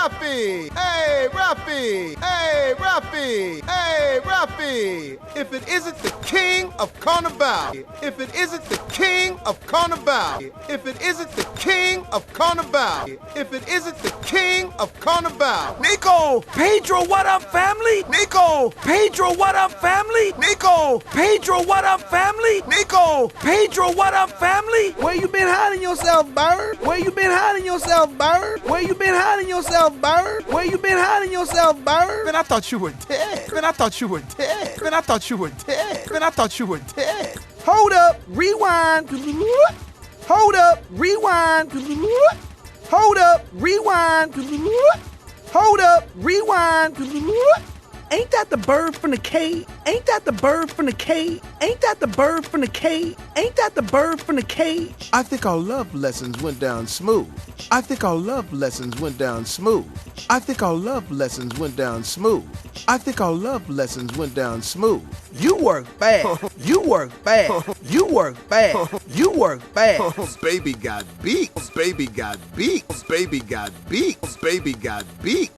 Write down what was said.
Rafi! Hey, Rafi! Hey, Rafi! Hey, Rafi! If it isn't the king of Carnival, if it isn't the king of Carnival, if it isn't the king of Carnival, if it isn't the king of Carnival. Nico! Pedro, what up, family? Nico! Pedro, what up, family? Nico! Pedro, what up, family? Nico! Pedro, what up, family? Where you been hiding yourself, Bird? Where you been hiding yourself, Bird? Where you been hiding yourself, Bird? Where you been hiding yourself, Bird? Man, I thought you were dead. Man, I thought you were dead. Man, I thought you were dead. Man, I thought you were dead. Hold up, rewind. Hold up, rewind. Hold up, rewind. Hold up, rewind. Ain't that the bird from the cage? Ain't that the bird from the cage? Ain't that the bird from the cage? Ain't that the bird from the cage? I think our love lessons went down smooth. I think our love lessons went down smooth. I think our love lessons went down smooth. I think our love lessons went down smooth. You work fast. You work fast. You work fast. You work fast. Baby got beat. Baby got beat. Baby got beat. Baby got beat.